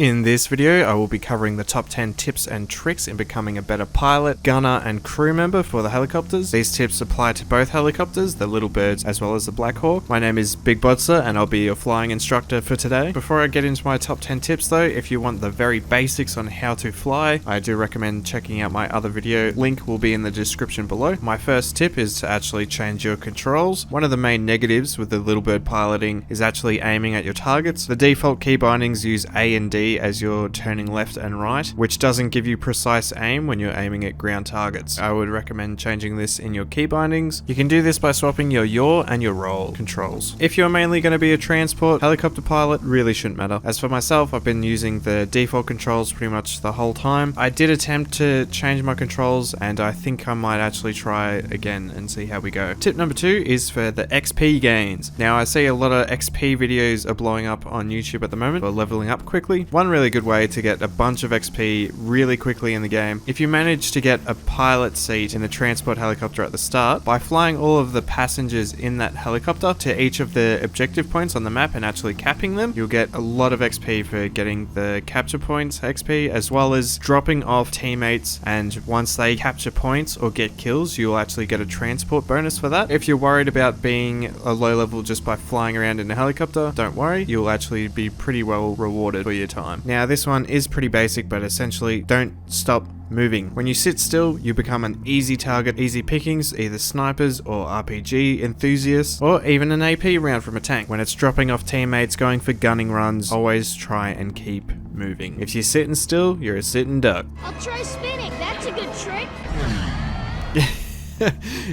In this video, I will be covering the top 10 tips and tricks in becoming a better pilot, gunner, and crew member for the helicopters. These tips apply to both helicopters, the Little Birds as well as the Black Hawk. My name is Big Bodsa and I'll be your flying instructor for today. Before I get into my top 10 tips though, if you want the very basics on how to fly, I do recommend checking out my other video. Link will be in the description below. My first tip is to actually change your controls. One of the main negatives with the Little Bird piloting is actually aiming at your targets. The default key bindings use A and D as you're turning left and right, which doesn't give you precise aim when you're aiming at ground targets. I would recommend changing this in your key bindings. You can do this by swapping your yaw and your roll controls. If you're mainly going to be a transport helicopter pilot, really shouldn't matter. As for myself, I've been using the default controls pretty much the whole time. I did attempt to change my controls and I think I might actually try again and see how we go. Tip number 2 is for the XP gains. Now I see a lot of XP videos are blowing up on YouTube at the moment for leveling up quickly. One really good way to get a bunch of XP really quickly in the game, if you manage to get a pilot seat in the transport helicopter at the start, by flying all of the passengers in that helicopter to each of the objective points on the map and actually capping them, you'll get a lot of XP for getting the capture points XP, as well as dropping off teammates, and once they capture points or get kills, you'll actually get a transport bonus for that. If you're worried about being a low level just by flying around in a helicopter, don't worry, you'll actually be pretty well rewarded for your time. Now this one is pretty basic, but essentially don't stop moving. When you sit still, you become an easy target, easy pickings, either snipers or RPG enthusiasts, or even an AP round from a tank. When it's dropping off teammates, going for gunning runs, always try and keep moving. If you're sitting still, you're a sitting duck. I'll try spinning, that's a good trick.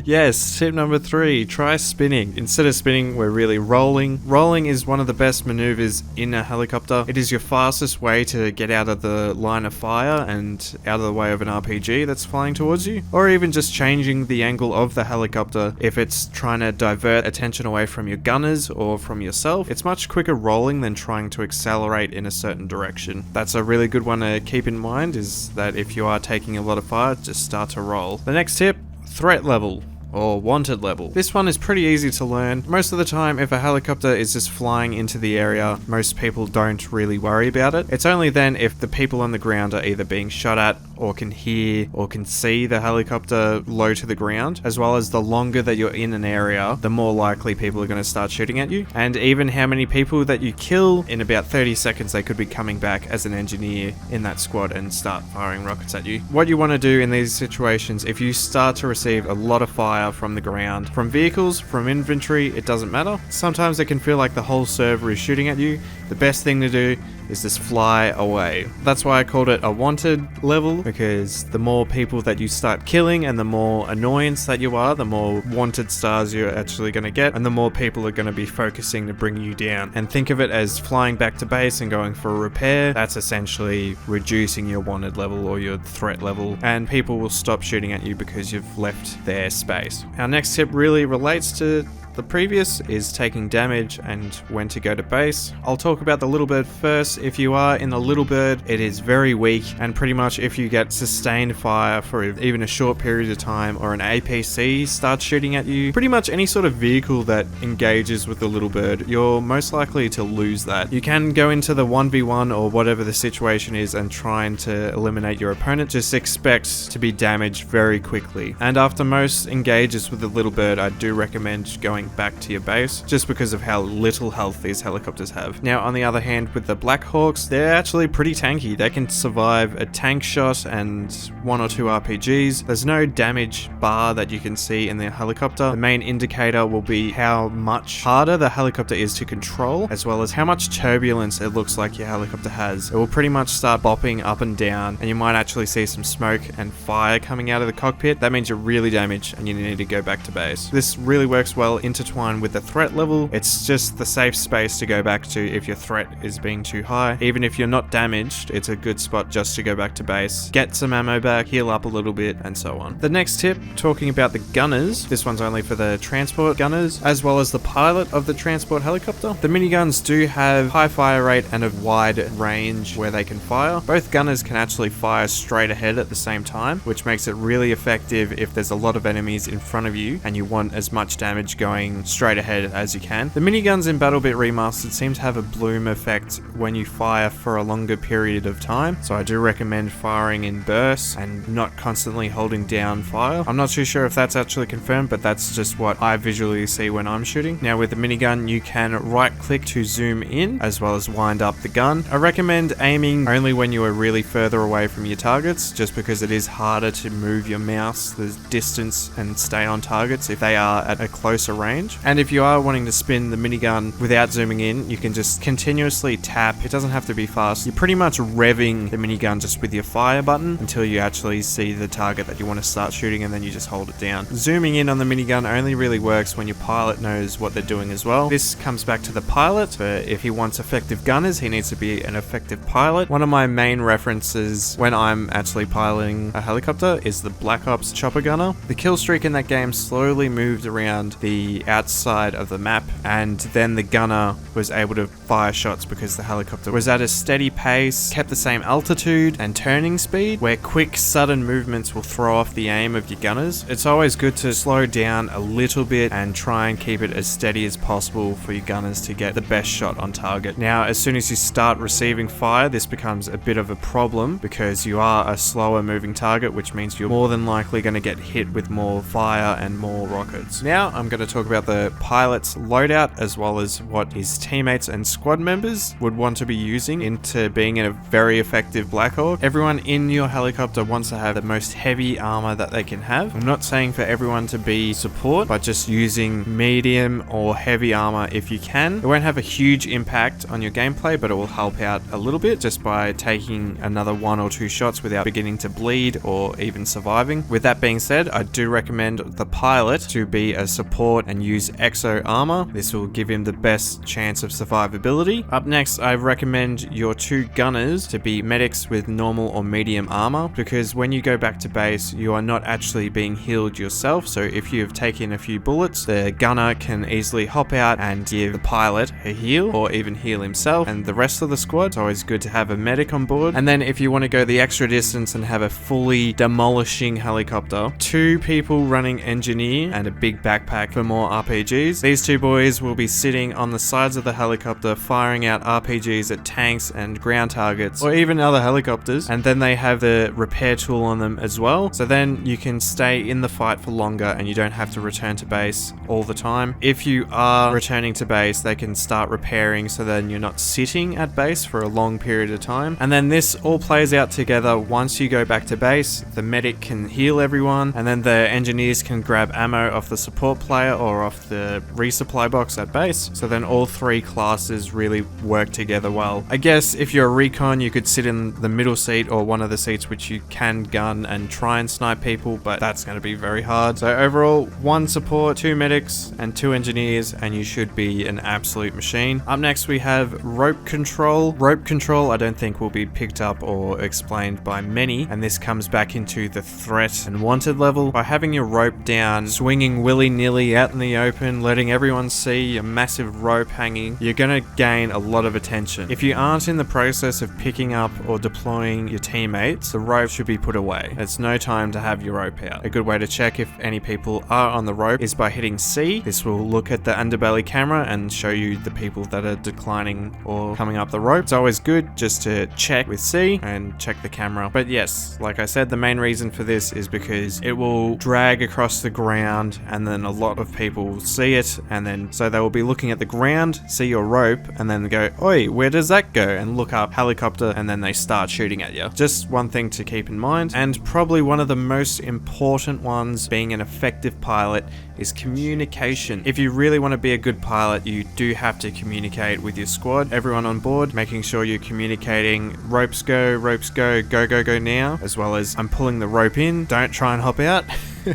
Yes, tip number 3, try spinning. Instead of spinning, we're really rolling. Rolling is one of the best maneuvers in a helicopter. It is your fastest way to get out of the line of fire and out of the way of an RPG that's flying towards you, or even just changing the angle of the helicopter if it's trying to divert attention away from your gunners or from yourself. It's much quicker rolling than trying to accelerate in a certain direction. That's a really good one to keep in mind, is that if you are taking a lot of fire, just start to roll. The next tip, threat level or wanted level. This one is pretty easy to learn. Most of the time, if a helicopter is just flying into the area, most people don't really worry about it. It's only then if the people on the ground are either being shot at or can hear or can see the helicopter low to the ground, as well as the longer that you're in an area, the more likely people are going to start shooting at you. And even how many people that you kill, in about 30 seconds they could be coming back as an engineer in that squad and start firing rockets at you. What you want to do in these situations, if you start to receive a lot of fire from the ground, from vehicles, from infantry, it doesn't matter. Sometimes it can feel like the whole server is shooting at you. The best thing to do is just fly away. That's why I called it a wanted level, because the more people that you start killing and the more annoyance that you are, the more wanted stars you're actually going to get, and the more people are going to be focusing to bring you down. And think of it as flying back to base and going for a repair. That's essentially reducing your wanted level or your threat level, and people will stop shooting at you because you've left their space. Our next tip really relates to the previous, is taking damage and when to go to base. I'll talk about the Little Bird first. If you are in the Little Bird, it is very weak, and pretty much if you get sustained fire for even a short period of time, or an APC starts shooting at you, pretty much any sort of vehicle that engages with the Little Bird, you're most likely to lose that. You can go into the 1v1 or whatever the situation is and trying to eliminate your opponent. Just expect to be damaged very quickly. And after most engages with the Little Bird, I do recommend going back to your base, just because of how little health these helicopters have. Now on the other hand, with the Black Hawks, they're actually pretty tanky. They can survive a tank shot and 1 or 2 RPGs. There's no damage bar that you can see in the helicopter. The main indicator will be how much harder the helicopter is to control, as well as how much turbulence it looks like your helicopter has. It will pretty much start bopping up and down, and you might actually see some smoke and fire coming out of the cockpit. That means you're really damaged and you need to go back to base. This really works well intertwined with the threat level. It's just the safe space to go back to if your threat is being too high. Even if you're not damaged, it's a good spot just to go back to base, get some ammo back, heal up a little bit, and so on. The next tip, talking about the gunners. This one's only for the transport gunners, as well as the pilot of the transport helicopter. The miniguns do have high fire rate and a wide range where they can fire. Both gunners can actually fire straight ahead at the same time, which makes it really effective if there's a lot of enemies in front of you and you want as much damage going going straight ahead as you can. The miniguns in BattleBit Remastered seem to have a bloom effect when you fire for a longer period of time, so I do recommend firing in bursts and not constantly holding down fire. I'm not too sure if that's actually confirmed, but that's just what I visually see when I'm shooting. Now with the minigun, you can right click to zoom in as well as wind up the gun. I recommend aiming only when you are really further away from your targets, just because it is harder to move your mouse the distance and stay on targets if they are at a closer range. And if you are wanting to spin the minigun without zooming in, you can just continuously tap. It doesn't have to be fast. You're pretty much revving the minigun just with your fire button until you actually see the target that you want to start shooting, and then you just hold it down. Zooming in on the minigun only really works when your pilot knows what they're doing as well. This comes back to the pilot, but if he wants effective gunners, he needs to be an effective pilot. One of my main references when I'm actually piloting a helicopter is the Black Ops chopper gunner. The kill streak in that game slowly moved around the outside of the map, and then the gunner was able to fire shots because the helicopter was at a steady pace, kept the same altitude and turning speed, where quick sudden movements will throw off the aim of your gunners. It's always good to slow down a little bit and try and keep it as steady as possible for your gunners to get the best shot on target. Now, as soon as you start receiving fire, this becomes a bit of a problem because you are a slower moving target, which means you're more than likely going to get hit with more fire and more rockets. Now, I'm going to talk about the pilot's loadout as well as what his teammates and squad members would want to be using into being a very effective Black Hawk. Everyone in your helicopter wants to have the most heavy armor that they can have. I'm not saying for everyone to be support, but just using medium or heavy armor if you can. It won't have a huge impact on your gameplay, but it will help out a little bit just by taking another 1 or 2 shots without beginning to bleed or even surviving. With that being said, I do recommend the pilot to be a support and use exo armor. This will give him the best chance of survivability. Up next, I recommend your 2 gunners to be medics with normal or medium armor, because when you go back to base, you are not actually being healed yourself. So if you have taken a few bullets, the gunner can easily hop out and give the pilot a heal or even heal himself and the rest of the squad. It's always good to have a medic on board. And then if you want to go the extra distance and have a fully demolishing helicopter, 2 people running engineer and a big backpack for more RPGs. These 2 boys will be sitting on the sides of the helicopter firing out RPGs at tanks and ground targets or even other helicopters, and then they have the repair tool on them as well, so then you can stay in the fight for longer and you don't have to return to base all the time. If you are returning to base, they can start repairing, so then you're not sitting at base for a long period of time. And then this all plays out together. Once you go back to base, the medic can heal everyone, and then the engineers can grab ammo off the support player or off the resupply box at base, so then all 3 classes really work together well. I guess if you're a recon, you could sit in the middle seat or one of the seats which you can gun and try and snipe people, but that's going to be very hard. So overall, 1 support, 2 medics and 2 engineers, and you should be an absolute machine. Up next we have rope control. Rope control I don't think will be picked up or explained by many, and this comes back into the threat and wanted level. By having your rope down, swinging willy-nilly out in the open, letting everyone see a massive rope hanging, you're going to gain a lot of attention. If you aren't in the process of picking up or deploying your teammates, the rope should be put away. It's no time to have your rope out. A good way to check if any people are on the rope is by hitting C. This will look at the underbelly camera and show you the people that are declining or coming up the rope. It's always good just to check with C and check the camera. But yes, like I said, the main reason for this is because it will drag across the ground, and then a lot of people will see it, and then so they will be looking at the ground, see your rope, and then go, oi, where does that go? And look up helicopter, and then they start shooting at you. Just one thing to keep in mind, and probably one of the most important ones being an effective pilot is communication. If you really want to be a good pilot, you do have to communicate with your squad, everyone on board, making sure you're communicating ropes go, go now, as well as I'm pulling the rope in, don't try and hop out.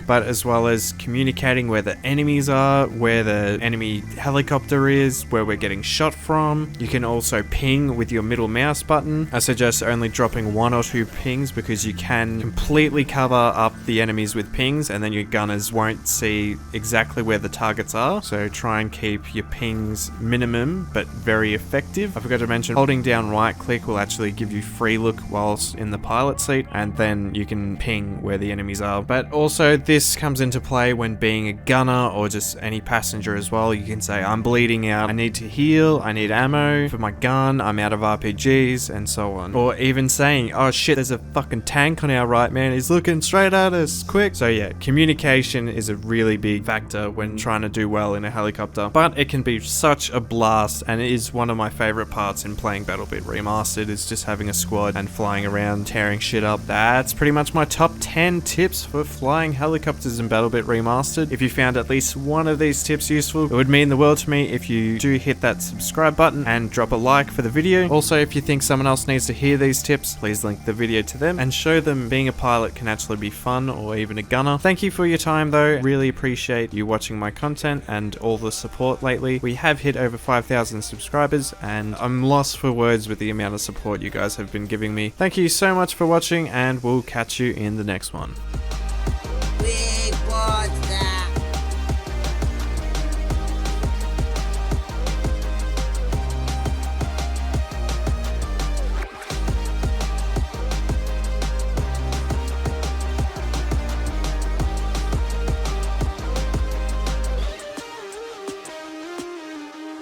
But as well as communicating where the enemies are, where the enemy helicopter is, where we're getting shot from. You can also ping with your middle mouse button. I suggest only dropping 1 or 2 pings because you can completely cover up the enemies with pings, and then your gunners won't see exactly where the targets are. So try and keep your pings minimum but very effective. I forgot to mention, holding down right click will actually give you free look whilst in the pilot seat, and then you can ping where the enemies are. But also this comes into play when being a gunner or just any passenger as well. You can say, I'm bleeding out, I need to heal, I need ammo for my gun, I'm out of RPGs, and so on. Or even saying, oh shit, there's a fucking tank on our right, man, he's looking straight at us, quick. So yeah, communication is a really big factor when trying to do well in a helicopter, but it can be such a blast, and it is one of my favorite parts in playing BattleBit Remastered, is just having a squad and flying around, tearing shit up. That's pretty much my top 10 tips for flying helicopters in BattleBit Remastered. If you found at least one of these tips useful, it would mean the world to me if you do hit that subscribe button and drop a like for the video. Also, if you think someone else needs to hear these tips, please link the video to them and show them being a pilot can actually be fun, or even a gunner. Thank you for your time though, really appreciate you watching my content and all the support lately. We have hit over 5,000 subscribers and I'm lost for words with the amount of support you guys have been giving me. Thank you so much for watching, and we'll catch you in the next one.